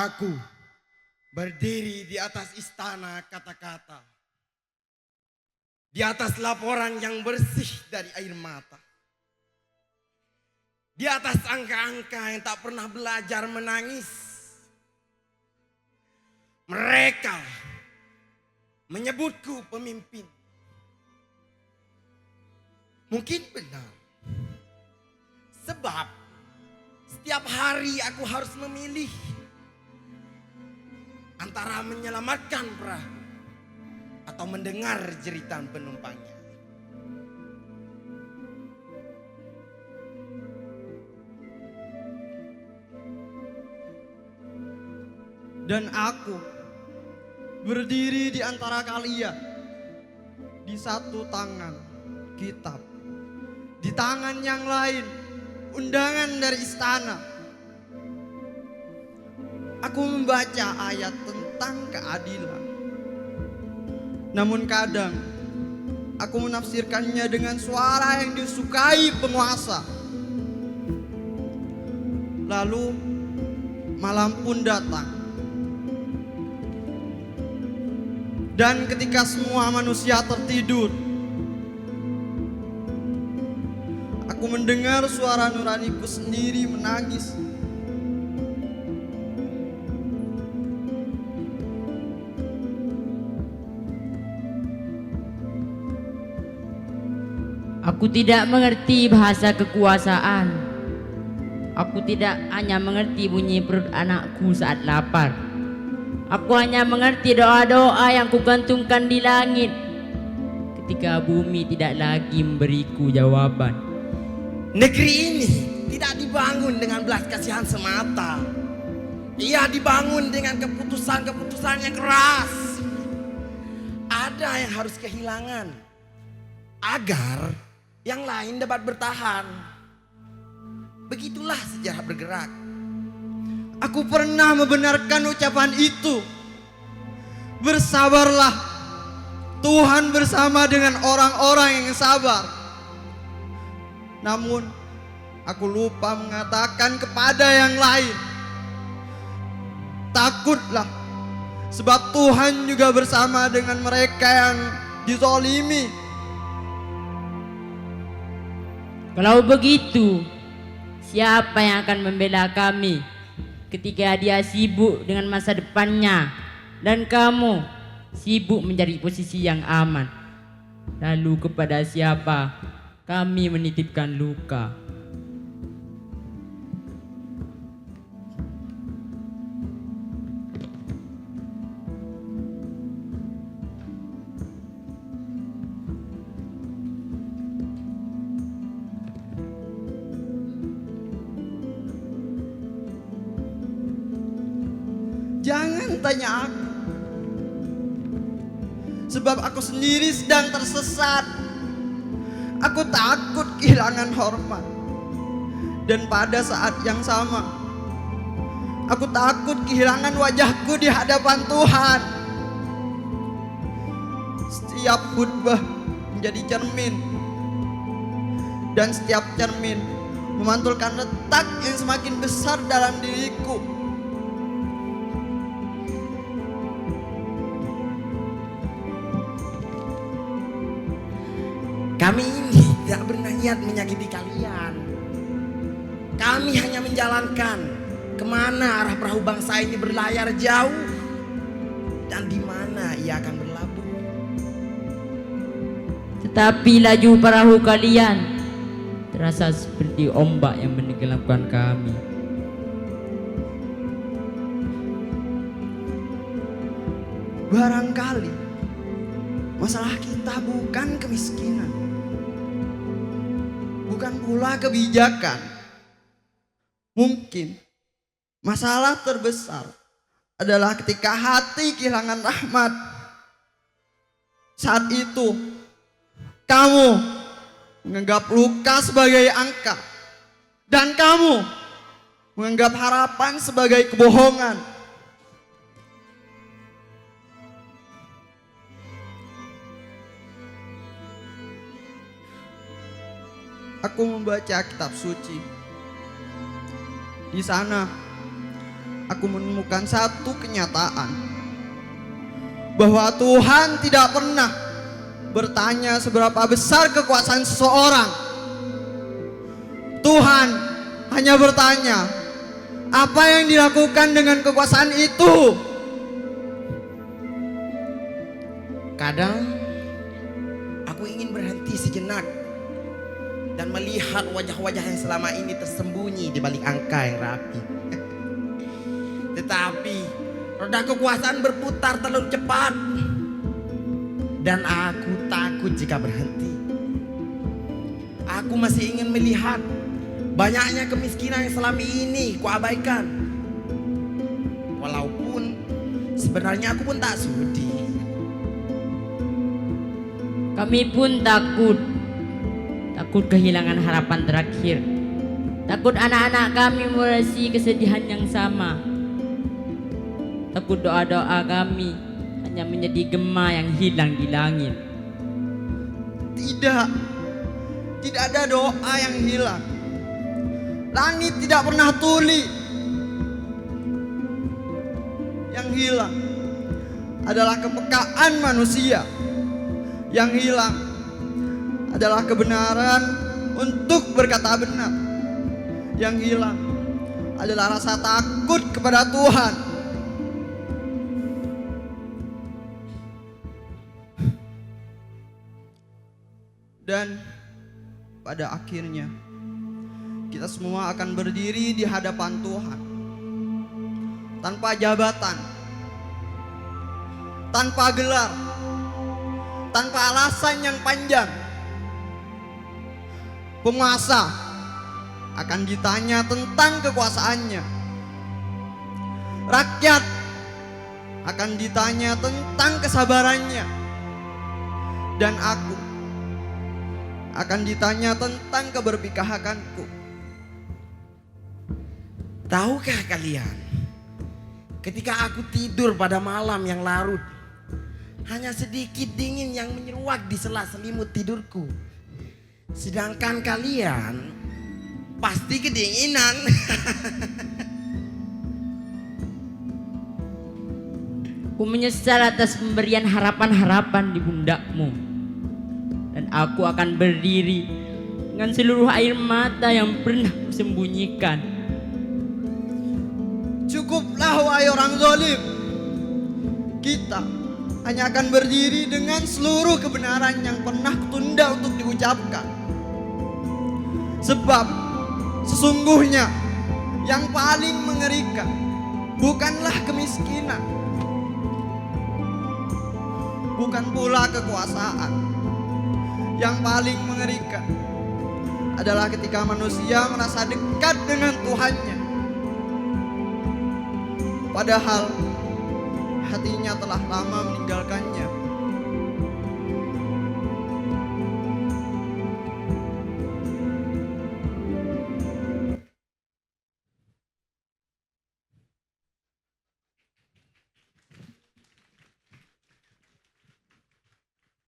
Aku berdiri di atas istana kata-kata. Di atas laporan yang bersih dari air mata. Di atas angka-angka yang tak pernah belajar menangis. Mereka menyebutku pemimpin. Mungkin benar. Sebab setiap hari aku harus memilih antara menyelamatkan perahu atau mendengar jeritan penumpangnya. Dan aku berdiri di antara kalian. Di satu tangan kitab, di tangan yang lain undangan dari istana. Aku membaca ayat tentang keadilan. Namun kadang aku menafsirkannya dengan suara yang disukai penguasa. Lalu malam pun datang. Dan ketika semua manusia tertidur, aku mendengar suara nuraniku sendiri menangis. Aku tidak mengerti bahasa kekuasaan. Aku tidak hanya mengerti bunyi perut anakku saat lapar. Aku hanya mengerti doa-doa yang kugantungkan di langit ketika bumi tidak lagi memberiku jawaban. Negeri ini tidak dibangun dengan belas kasihan semata. Ia dibangun dengan keputusan-keputusan yang keras. Ada yang harus kehilangan agar yang lain dapat bertahan. Begitulah sejarah bergerak. Aku pernah membenarkan ucapan itu. Bersabarlah, Tuhan bersama dengan orang-orang yang sabar. Namun aku lupa mengatakan kepada yang lain, takutlah, sebab Tuhan juga bersama dengan mereka yang dizolimi. Kalau begitu, siapa yang akan membela kami ketika dia sibuk dengan masa depannya dan kamu sibuk mencari posisi yang aman? Lalu kepada siapa kami menitipkan luka? Jangan tanya aku, sebab aku sendiri sedang tersesat. Aku takut kehilangan hormat. Dan pada saat yang sama, aku takut kehilangan wajahku di hadapan Tuhan. Setiap khutbah menjadi cermin, dan setiap cermin memantulkan retak yang semakin besar dalam diriku. Kami ini tidak berniat menyakiti kalian. Kami hanya menjalankan kemana arah perahu bangsa ini berlayar jauh dan di mana ia akan berlabuh. Tetapi laju perahu kalian terasa seperti ombak yang menenggelamkan kami. Barangkali masalah kita bukan kemiskinan, bukan pula kebijakan. Mungkin masalah terbesar adalah ketika hati kehilangan rahmat. Saat itu kamu menganggap luka sebagai angka, dan kamu menganggap harapan sebagai kebohongan. Aku membaca kitab suci. Di sana aku menemukan satu kenyataan, bahwa Tuhan tidak pernah bertanya seberapa besar kekuasaan seseorang. Tuhan hanya bertanya, apa yang dilakukan dengan kekuasaan itu? Kadang aku ingin berhenti sejenak dan melihat wajah-wajah yang selama ini tersembunyi di balik angka yang rapi. Tetapi roda kekuasaan berputar terlalu cepat dan aku takut jika berhenti. Aku masih ingin melihat banyaknya kemiskinan yang selama ini kuabaikan. Walaupun sebenarnya aku pun tak sudi. Kami pun takut kehilangan harapan terakhir. Takut anak-anak kami merasi kesedihan yang sama. Takut doa-doa kami hanya menjadi gema yang hilang di langit. Tidak ada doa yang hilang. Langit tidak pernah tuli. Yang hilang adalah kepekaan manusia. Yang hilang adalah kebenaran untuk berkata benar. Yang hilang adalah rasa takut kepada Tuhan. Dan pada akhirnya kita semua akan berdiri di hadapan Tuhan tanpa jabatan, tanpa gelar, tanpa alasan yang panjang. Penguasa akan ditanya tentang kekuasaannya. Rakyat akan ditanya tentang kesabarannya. Dan aku akan ditanya tentang keberpihakanku. Tahukah kalian, ketika aku tidur pada malam yang larut, hanya sedikit dingin yang menyeruak di sela selimut tidurku. Sedangkan kalian pasti kedinginan. Aku menyesal atas pemberian harapan-harapan di pundakmu. Dan aku akan berdiri dengan seluruh air mata yang pernah kusembunyikan. Cukuplah wahai orang zalim. Kita hanya akan berdiri dengan seluruh kebenaran yang pernah kutunda untuk diucapkan. Sebab sesungguhnya yang paling mengerikan bukanlah kemiskinan, bukan pula kekuasaan. Yang paling mengerikan adalah ketika manusia merasa dekat dengan Tuhannya, padahal hatinya telah lama meninggalkannya.